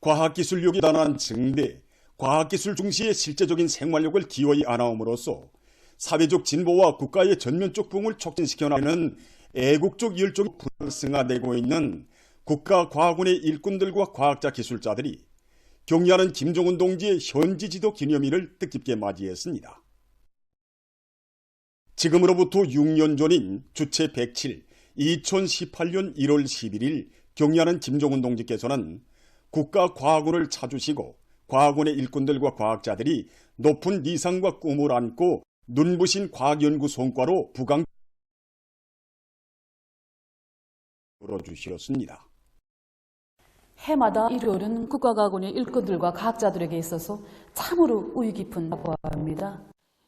과학기술력이 단한 증대, 과학기술 중시의 실제적인 생활력을 기어이 안아옴으로써 사회적 진보와 국가의 전면적 부흥을 촉진시켜 나가는 애국적 열정이 불승화되고 있는 국가과학원의 일꾼들과 과학자 기술자들이 경의하는 김정은 동지의 현지 지도 기념일을 뜻깊게 맞이했습니다. 지금으로부터 6년 전인 주체 107, 2018년 1월 11일 경의하는 김정은 동지께서는 국가과학원을 찾으시고 과학원의 일꾼들과 과학자들이 높은理想과 꿈을 안고 눈부신 과학연구 성과로 부강 불어주셨습니다. 해마다 일요일은 국가과학원의 일꾼들과 과학자들에게 있어서 참으로 우위 깊은 보합니다.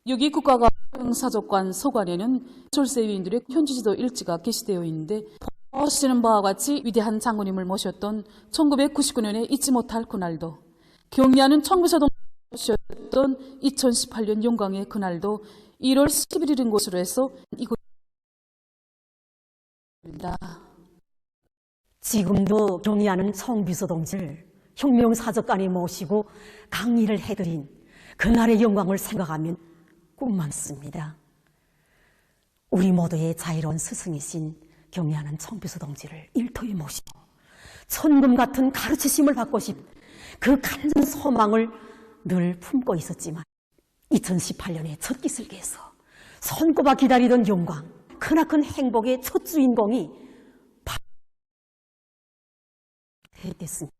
6.2 국가과학원 사족관 소관에는 졸세위인들의 현지지도 일지가 게시되어 있는데 보시는 바와 같이 위대한 장군님을 모셨던 1999년에 잊지 못할 그날도, 경의하는 청비서동 모셨던 2018년 용광의 그날도 1월 11일인 곳으로 해서 이곳입니다. 지금도 경의하는 청비서동지를 혁명사적관에 모시고 강의를 해드린 그날의 영광을 생각하면 꿈만습니다. 우리 모두의 자유로운 스승이신 경의하는 청비서동지를 일터에 모시고 천금 같은 가르치심을 받고 싶은 그 간절한 소망을 늘 품고 있었지만 2018년에 첫 기슭에서 손꼽아 기다리던 영광, 크나큰 행복의 첫 주인공이 됐습니다.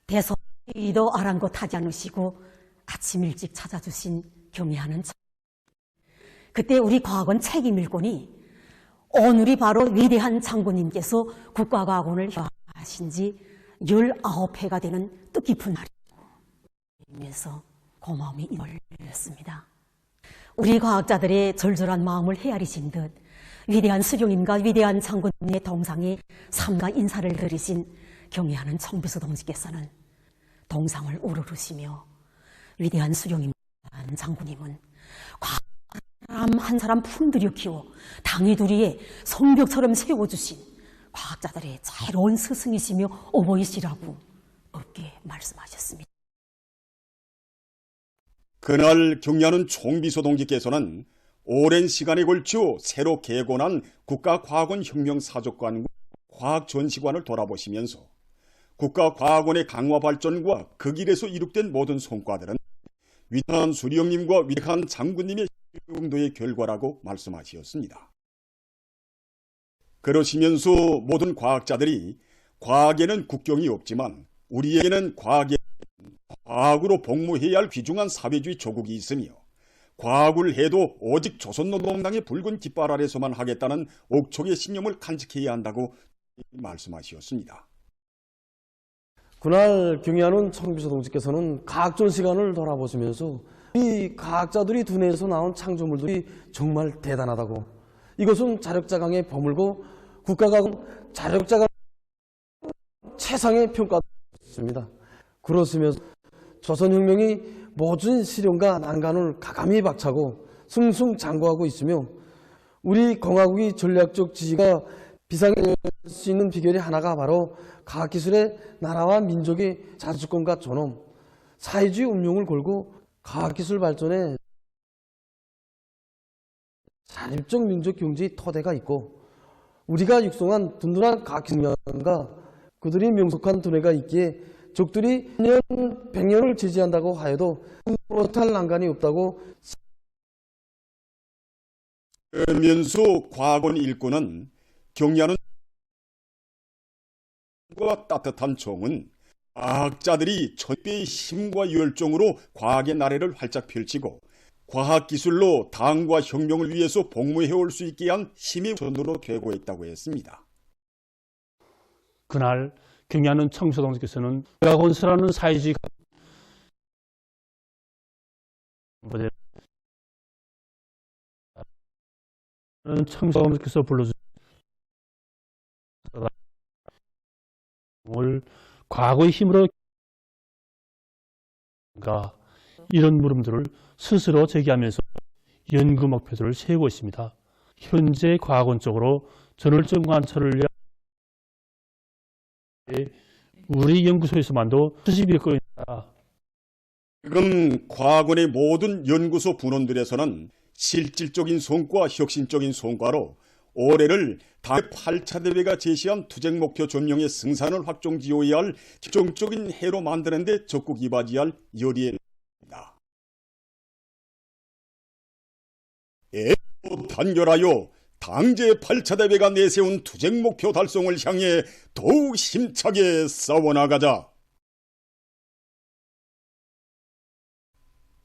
대소이도 아랑곳하지 않으시고 아침 일찍 찾아주신 경의하는 그때 우리 과학원 책임일꾼이 오늘이 바로 위대한 장군님께서 국가과학원을 하신 지 19회가 되는 뜻깊은 날이면서 고마움이 인물이었습니다. 우리 과학자들의 절절한 마음을 헤아리신 듯 위대한 수령님과 위대한 장군님의 동상에 삼가 인사를 드리신 경의하는 청비서 동지께서는 동상을 우르르시며 위대한 수령님, 장군님은 사람 한 사람 품들여 키워 당이두리에 성벽처럼 세워주신 과학자들의 자유로운 스승이시며 어머니시라고 어깨 말씀하셨습니다. 그날 경의하는 총비서 동지께서는 오랜 시간에 걸쳐 새로 개관한 국가과학원 혁명사적관과 과학전시관을 돌아보시면서 국가과학원의 강화 발전과 그 길에서 이룩된 모든 성과들은 위대한 수령님과 위대한 장군님의 용도의 결과라고 말씀하셨습니다. 그러시면서 모든 과학자들이 과학에는 국경이 없지만 우리에게는 과학으로 복무해야 할 귀중한 사회주의 조국이 있으며 과학을 해도 오직 조선노동당의 붉은 깃발 아래서만 하겠다는 옥촉의 신념을 간직해야 한다고 말씀하셨습니다. 그날 경의하는 청비서 동지께서는 과학전 시간을 돌아보시면서 이 과학자들이 두뇌에서 나온 창조물들이 정말 대단하다고, 이것은 자력자강에 버물고 국가과학은 자력자강 최상의 평가였습니다. 그렇으면서 조선혁명이 모든 시련과 난관을 가감히 박차고 승승장구하고 있으며 우리 공화국이 전략적 지위가 비상할 수 있는 비결이 하나가 바로 과학기술의 나라와 민족의 자주권과 존엄, 사회주의 운용을 걸고 과학기술 발전에 자립적 민족 경제의 토대가 있고 우리가 육성한 든든한 과학기술과 그들이 명석한 두뇌가 있기에 적들이 100년을 지지한다고 하여도 못할 난관이 없다고. 그러면서 과학원 일꾼은 경의하는 따뜻한 정은 과학자들이 천배의 힘과 열정으로 과학의 나래를 활짝 펼치고 과학기술로 당과 혁명을 위해서 복무해올 수 있게 한 힘의 전으로 되고 있다고 했습니다. 그날 경의하는 청비서 동지께서는 국가건설하는 사회주의 청비서 동지께서 불러주신 과거의 힘으로 이런 물음들을 스스로 제기하면서 연구 목표들을 세우고 있습니다. 현재 과학원 쪽으로 전월적 관철을 위한 우리 연구소에서만도 수십여 건이다. 지금 과학원의 모든 연구소 분원들에서는 실질적인 성과, 혁신적인 성과로 올해를 당 8차 대회가 제시한 투쟁 목표 전명의 승산을 확정지어야 할 결정적인 해로 만드는 데 적극 이바지할 열의에 있습니다. 단결하여 당제 8차 대회가 내세운 투쟁 목표 달성을 향해 더욱 힘차게 싸워나가자.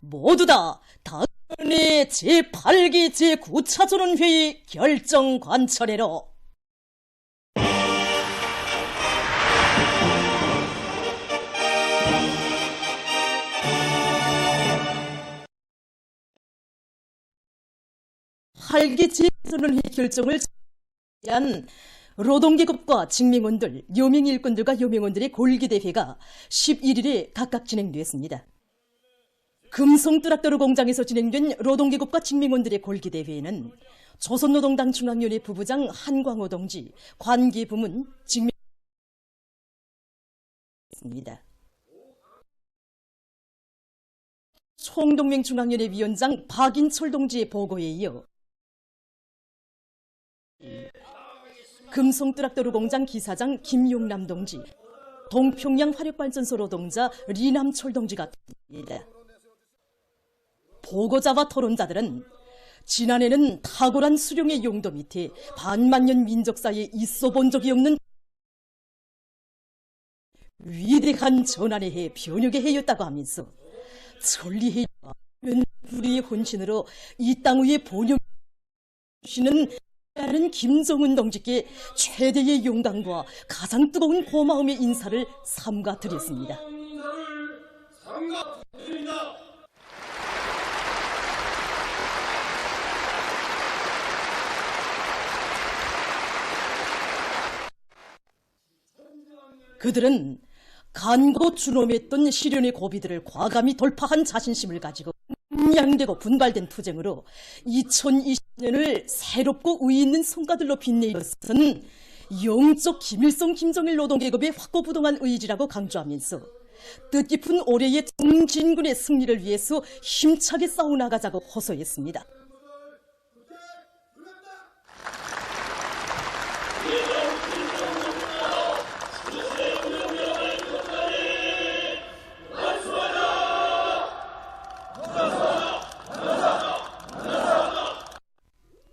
모두 다 당연히 제8기 제9차 전원회의 결정 관철회로 팔기 제9전원회의 결정을 위한 노동계급과 직맹원들, 여명일꾼들과 여명원들의 골기대회가 11일에 각각 진행되었습니다. 금성뚜락도로 공장에서 진행된 노동계급과 직맹원들의 골기대회에는 조선노동당 중앙위원회 부부장 한광호 동지, 관계부문 직맹입니다. 총동맹 중앙위원회 위원장 박인철 동지의 보고에 이어 금성뚜락도로 공장 기사장 김용남 동지, 동평양 화력발전소 노동자 리남철 동지가 있습니다. 보고자와 토론자들은 지난해는 탁월한 수령의 용도 밑에 반만년 민족사에 있어 본 적이 없는 위대한 전환의 해, 변혁의 해였다고 하면서 천리해와 우리의 혼신으로 이 땅 위에 본영시는 하는 김정은 동지께 최대의 영광과 가장 뜨거운 고마움의 인사를 삼가 드렸습니다. 그들은 간고 준엄했던 시련의 고비들을 과감히 돌파한 자신심을 가지고 양되고 분발된 투쟁으로 2020년을 새롭고 의의 있는 성과들로 빛내는 것은 영적 김일성 김정일 노동계급의 확고부동한 의지라고 강조하면서 뜻깊은 올해의 정진군의 승리를 위해서 힘차게 싸워나가자고 호소했습니다.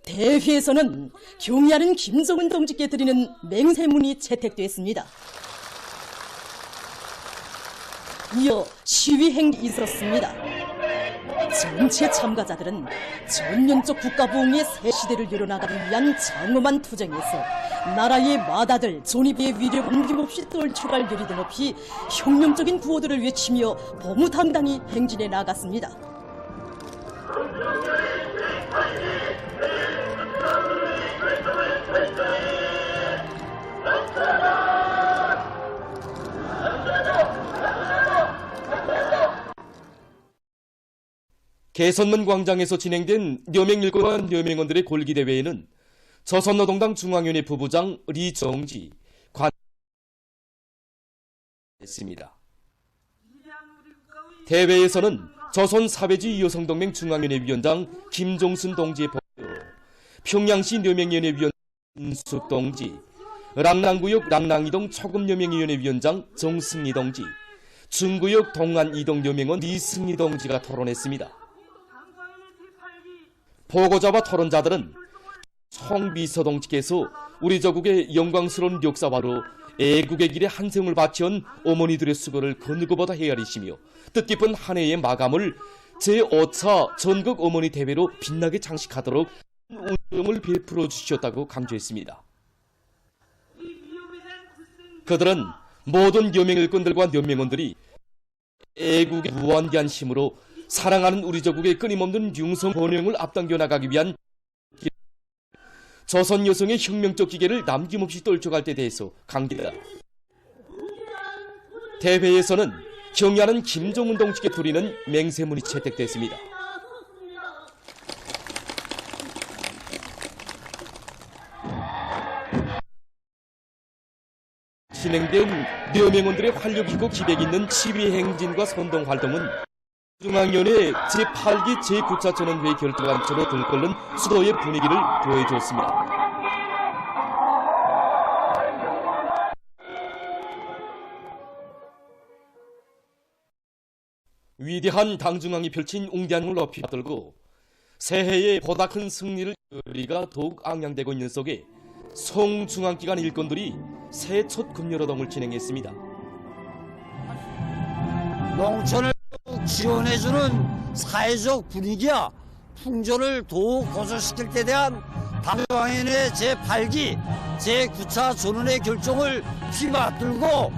대회에서는 경의하는 김정은 동지께 드리는 맹세문이 채택됐습니다. 이어 시위 행이 있었습니다. 전체 참가자들은 전면적 국가부흥의 새 시대를 열어나가기 위한 장엄한 투쟁에서 나라의 마다들, 존입의 위력 옮김없이 떨쳐갈 열의를 높이 혁명적인 구호들을 외치며 보무당당히 행진해 나갔습니다. 개선문 광장에서 진행된 여명일꾼과 여명원들의 골기대회에는 조선노동당 중앙위원회 부부장 리정지 관했습니다. 대회에서는 조선사회주의 여성동맹 중앙위원회 위원장 김종순 동지의 보고, 평양시 여명위원회 위원장 인숙 동지, 랑랑구역 랑랑이동 초금여명위원회 위원장 정승리 동지, 중구역 동안이동 여명원 이승리 동지가 토론했습니다. 보고자와 토론자들은 송비서 동지께서 우리 조국의 영광스러운 역사화로 애국의 길에 한생을 바치온 어머니들의 수고를 그 누구보다 헤아리시며 뜻깊은 한 해의 마감을 제5차 전국 어머니 대회로 빛나게 장식하도록 운명을 베풀어 주셨다고 강조했습니다. 그들은 모든 여명일꾼들과 여명원들이 애국의 무한대한 힘으로 사랑하는 우리 조국의 끊임없는 융성 번영을 앞당겨 나가기 위한 조선 여성의 혁명적 기계를 남김없이 떨쳐갈 때 대해서 강조했다. 대회에서는 경의하는 김정은 동지께 드리는 맹세문이 채택됐습니다. 진행된 려명원들의 활력있고 기백 있는 시위 행진과 선동 활동은 중앙위원회 제8기 제9차 전원회의 결정안처로 들끓는 수도의 분위기를 보여주었습니다. 위대한 당중앙이 펼친 웅대한 을 높이 받들고 새해에 보다 큰 승리를 의리가 더욱 앙양되고 있는 속에 송중앙기관 일꾼들이 새해 첫 금요노동을 진행했습니다. 농촌을 지원해주는 사회적 분위기와 풍조를 더욱 고조시킬 때 대한 당중앙위원회 제8기 제9차 전원의 결정을 휘받들고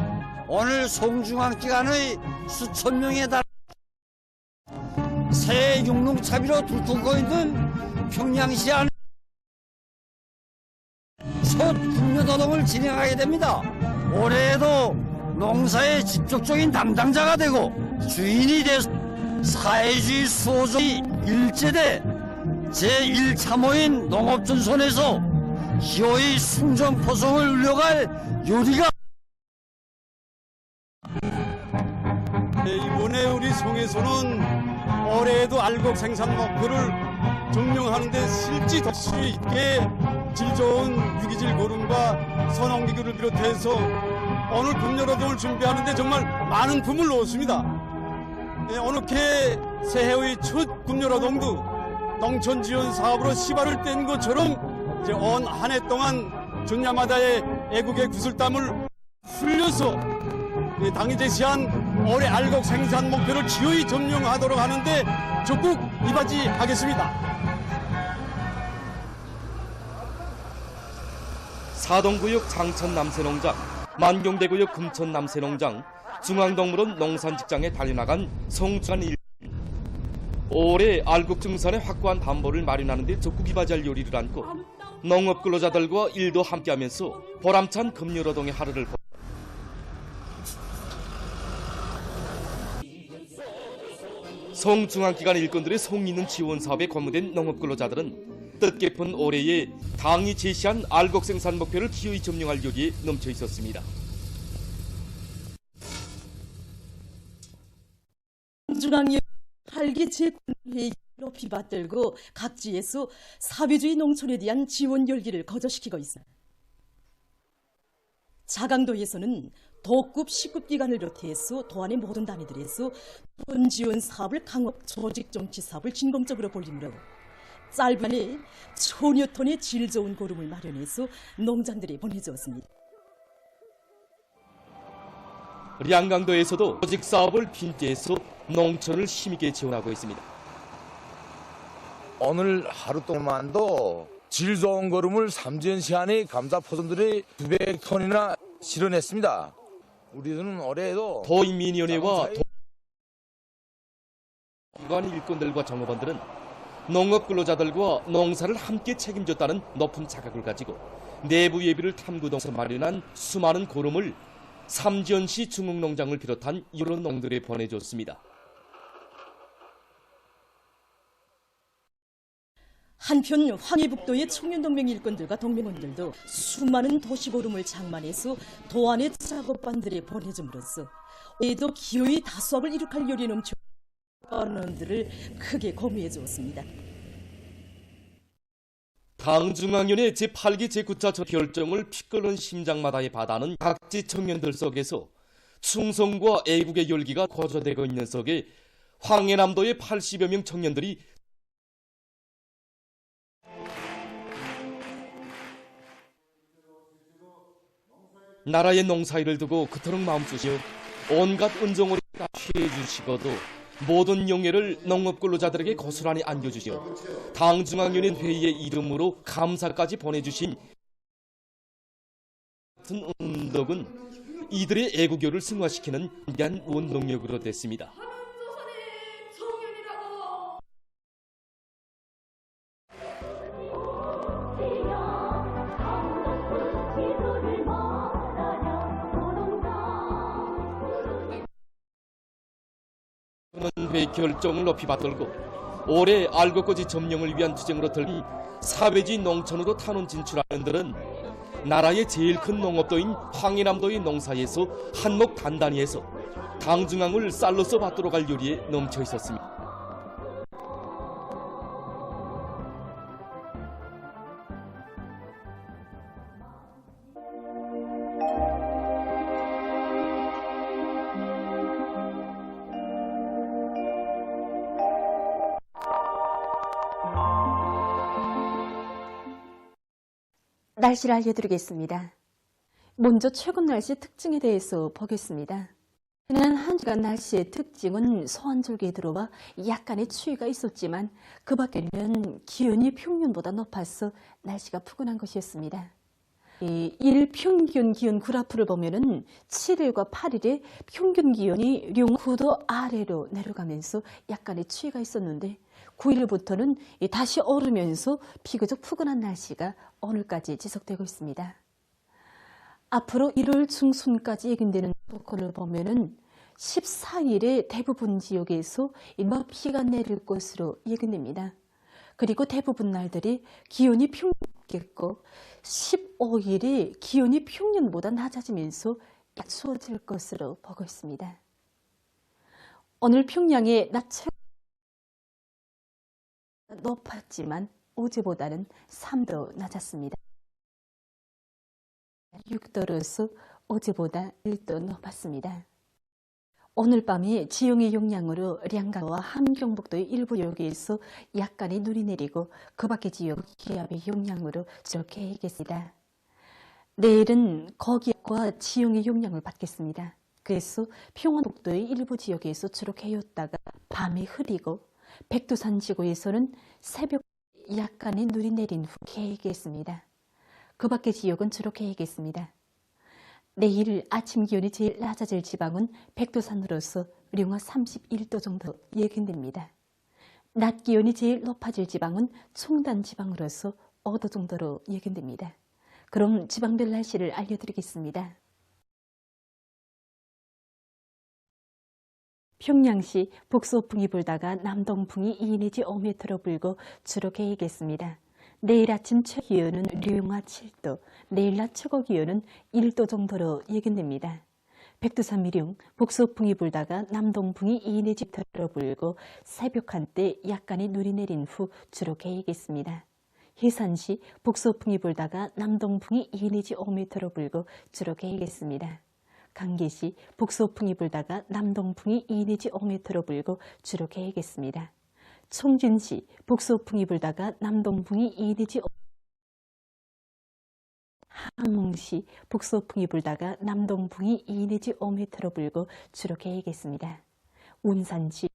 오늘 송중앙기관의 수천 명에 달한 새해 육농차비로 들끓고 있는 평양시 안에 첫 금요노동을 진행하게 됩니다. 올해에도 농사의 직접적인 담당자가 되고 주인이 돼서 사회주의 수호종이 일제대 제1참호인 농업전선에서 기호의 승전포성을 울려갈 요리가 이번에 우리 송에서는 올해에도 알곡 생산 목표를 증명하는 데 실지 덕수 있게 질 좋은 유기질 고름과 선홍기구를 비롯해서 오늘 금요노동을 준비하는데 정말 많은 품을 놓았습니다. 어느새 새해의 첫 금요노동도 농촌 지원 사업으로 시발을 뗀 것처럼 이제 온 한 해 동안 전야마다의 애국의 구슬땀을 흘려서 당이 제시한 올해 알곡 생산 목표를 기어이 점령하도록 하는데 적극 이바지하겠습니다. 사동구역 장천 남새농장, 만경대구역 금천 남새농장, 중앙동물원 농산직장에 달려나간 송중앙 일꾼. 올해 알곡 증산에 확고한 담보를 마련하는 데 적극 이바지할 요리를 안고 농업 근로자들과 일도 함께하면서 보람찬 금요노동의 하루를 송중앙기관 일꾼들의 송있는 지원 사업에 권무된 농업 근로자들은 뜻깊은 올해에 당이 제시한 알곡 생산 목표를 기어이 점령할 요리에 넘쳐 있었습니다. 중앙위원회 8기 제9회의 높이 받들고 각지에서 사회주의 농촌에 대한 지원 열기를 거저시키고 있습니다. 자강도에서는 도급 10급 기관을 비롯해서 도안의 모든 단위들에서 지원 사업을 강화 조직 정치 사업을 진공적으로 벌리므로 짧은에 1000여 톤의 질 좋은 고름을 마련해서 농장들에 보내주었습니다. 량강도에서도 조직 사업을 빈대해서 농촌을 힘있게 지원하고 있습니다. 오늘 하루 동안도 질 좋은 거름을 3전 시안의 감자 포선들이 200톤이나 실어냈습니다. 우리는 올해에도 도인민위원회와 기관 일꾼들과 정업원들은 농업 근로자들과 농사를 함께 책임졌다는 높은 자각을 가지고 내부 예비를 탐구동서 마련한 수많은 고름을 삼지연시 중흥농장을 비롯한 여러 농들에 보내줬습니다. 한편 황해북도의 청년동맹 일꾼들과 동맹원들도 수많은 도시고름을 장만해서 도안의 작업반들에 보내줌으로써 올해도 기호의 다수업을 이룩할 요리에 넘쳐 언론들을 크게 고무해 주었습니다. 당중앙위원회 제8기 제9차 결정을 피 끓는 심장마다의 바다는 각지 청년들 속에서 충성과 애국의 열기가 고조되고 있는 속에 황해남도의 80여 명 청년들이 나라의 농사일을 두고 그토록 마음쓰시어 온갖 은정을 다 취해주시고도 모든 영예를 농업 근로자들에게 고스란히 안겨주시어 당중앙위원회 회의의 이름으로 감사까지 보내주신 같은 운동은 이들의 애국요를 승화시키는 위대한 원동력으로 됐습니다. 회의 결정을 높이 받들고 올해 알곡거지 점령을 위한 투쟁으로 들린 사회주의 농촌으로 탄원 진출하는 들은 나라의 제일 큰 농업도인 황해남도의 농사에서 한몫 단단히 해서 당중앙을 쌀로서 받들어 갈 요리에 넘쳐 있었습니다. 날씨를 알려드리겠습니다. 먼저 최근 날씨 특징에 대해서 보겠습니다. 지난 한 주간 날씨의 특징은 소환절기에 들어와 약간의 추위가 있었지만 그 밖에는 기온이 평년보다 높아서 날씨가 푸근한 것이었습니다. 일 평균 기온 그래프를 보면은 7일과 8일에 평균 기온이 9도 아래로 내려가면서 약간의 추위가 있었는데 9일부터는 다시 오르면서 비교적 푸근한 날씨가 오늘까지 지속되고 있습니다. 앞으로 1월 중순까지 예견되는 조건을 보면은 14일에 대부분 지역에서 비가 내릴 것으로 예견됩니다. 그리고 대부분 날들이 기온이 평균이겠고 15일이 기온이 평년보다 낮아지면서 약 추워질 것으로 보고 있습니다. 오늘 평양의 낮 최고 높았지만 어제보다는 3도 낮았습니다. 6도로서 어제보다 1도 높았습니다. 오늘 밤에 지형의 영향으로 량강과 함경북도의 일부 지역에서 약간의 눈이 내리고 그 밖의 지역 기압의 영향으로 저렇게 해겠습니다. 내일은 거기압과 지형의 영향을 받겠습니다. 그래서 평안북도의 일부 지역에서 저렇게 해였다가 밤에 흐리고 백두산 지구에서는 새벽 약간의 눈이 내린 후 개겠습니다. 그 밖의 지역은 저렇게 해겠습니다. 내일 아침 기온이 제일 낮아질 지방은 백두산으로서 령화 31도 정도 예견됩니다. 낮 기온이 제일 높아질 지방은 충단 지방으로서 5도 정도로 예견됩니다. 그럼 지방별 날씨를 알려드리겠습니다. 평양시 북서풍이 불다가 남동풍이 2 내지 5m로 불고 주로 개이겠습니다. 내일 아침 최고 기온은 령화 7도, 내일 낮 최고 기온은 1도 정도로 예견됩니다. 백두산 미령 북서풍이 불다가 남동풍이 2 내지 5m로 불고 새벽 한때 약간의 눈이 내린 후 주로 개이겠습니다. 해산시 북서풍이 불다가 남동풍이 2 내지 5m로 불고 주로 개이겠습니다. 강계시 북서풍이 불다가 남동풍이 2 내지 5m로 불고 주로 개이겠습니다. 청진시 북서풍이 불다가 남동풍이 2 내지 5m, 함흥시 북서풍이 불다가 남동풍이 2 내지 5m로 불고 주로 개이겠습니다. 운산시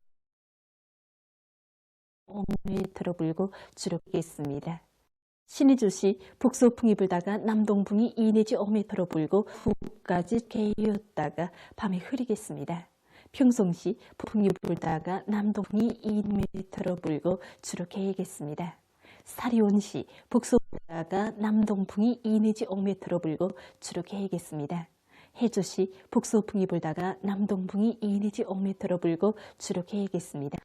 5m로 불고 주로 개겠습니다. 신의주시 북서풍이 불다가 남동풍이 2 내지 5m로 불고 후까지 개였다가 밤에 흐리겠습니다. 평성시 북풍이 불다가 남동풍이 2m로 불고 주로 개겠습니다. 사리온시 북서풍다가 남동풍이 2 내지 5m로 불고 주로 개겠습니다. 해주시 북서풍이 불다가 남동풍이 2 내지 5m로 불고 주로 개겠습니다.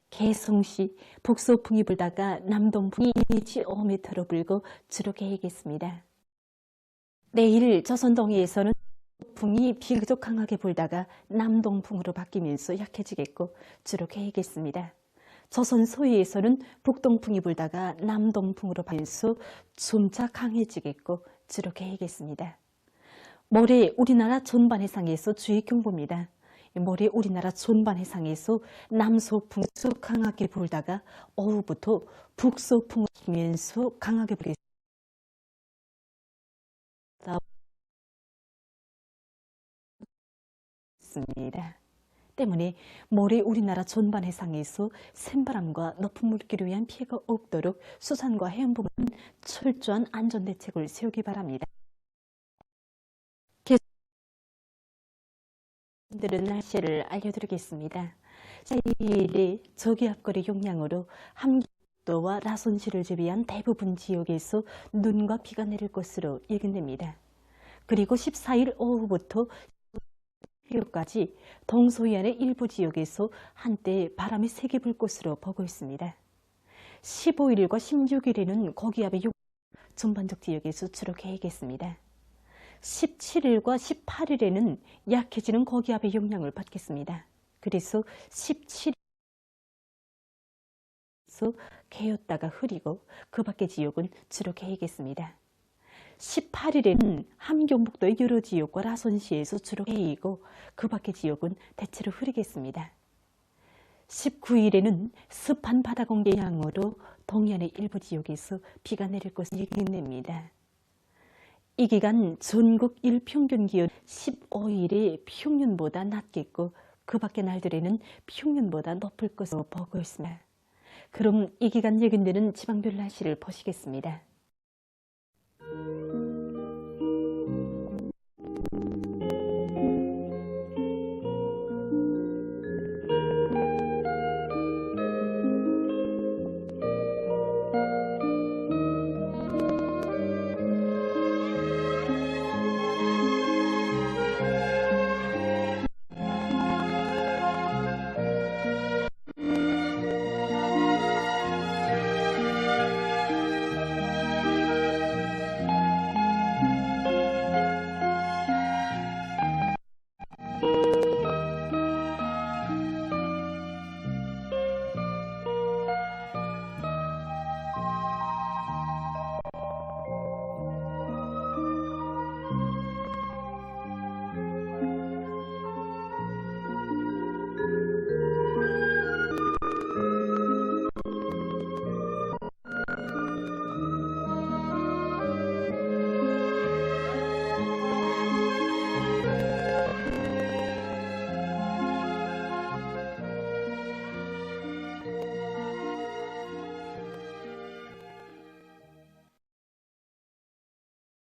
개성시 북서풍이 불다가 남동풍이 2 내지 5m로 불고 주로 개겠습니다. 내일 조선동해에서는 풍이 비교적 강하게 불다가 남동풍으로 바뀌면서 약해지겠고 주로 개겠습니다. 조선 서해에서는 북동풍이 불다가 남동풍으로 바뀌면서 점차 강해지겠고 주로 개겠습니다. 모레 우리나라 전반 해상에서 주의경보입니다. 모레 우리나라 전반 해상에서 남서풍이 강하게 불다가 오후부터 북서풍이 불면서 강하게 불겠습니다. 때문에 모레 우리나라 전반 해상에서 센바람과 높은 물길을 위한 피해가 없도록 수산과 해양부문은 철저한 안전대책을 세우기 바랍니다. 계속들은 날씨를 알려드리겠습니다. 4일에 저기압거리 영향으로 함경도와 라선시를 제외한 대부분 지역에서 눈과 비가 내릴 것으로 예견됩니다. 그리고 14일 오후부터 까지 동서해안의 일부 지역에서 한때 바람이 세게 불 것으로 보고 있습니다. 15일과 16일에는 고기압의 전반적 지역에서 주로 계획했습니다. 17일과 18일에는 약해지는 고기압의 영향을 받겠습니다. 그래서 17일에서 개었다가 흐리고 그 밖의 지역은 주로 개이겠습니다. 18일에는 함경북도의 여러 지역과 라선시에서 주로 개이고 그 밖의 지역은 대체로 흐리겠습니다. 19일에는 습한 바다 공기 영향으로 동해안의 일부 지역에서 비가 내릴 것을 예견됩니다. 이 기간 전국 일평균 기온 15일이 평년보다 낮겠고 그 밖의 날들에는 평년보다 높을 것으로 보고 있습니다. 그럼 이 기간 예견되는 지방별 날씨를 보시겠습니다.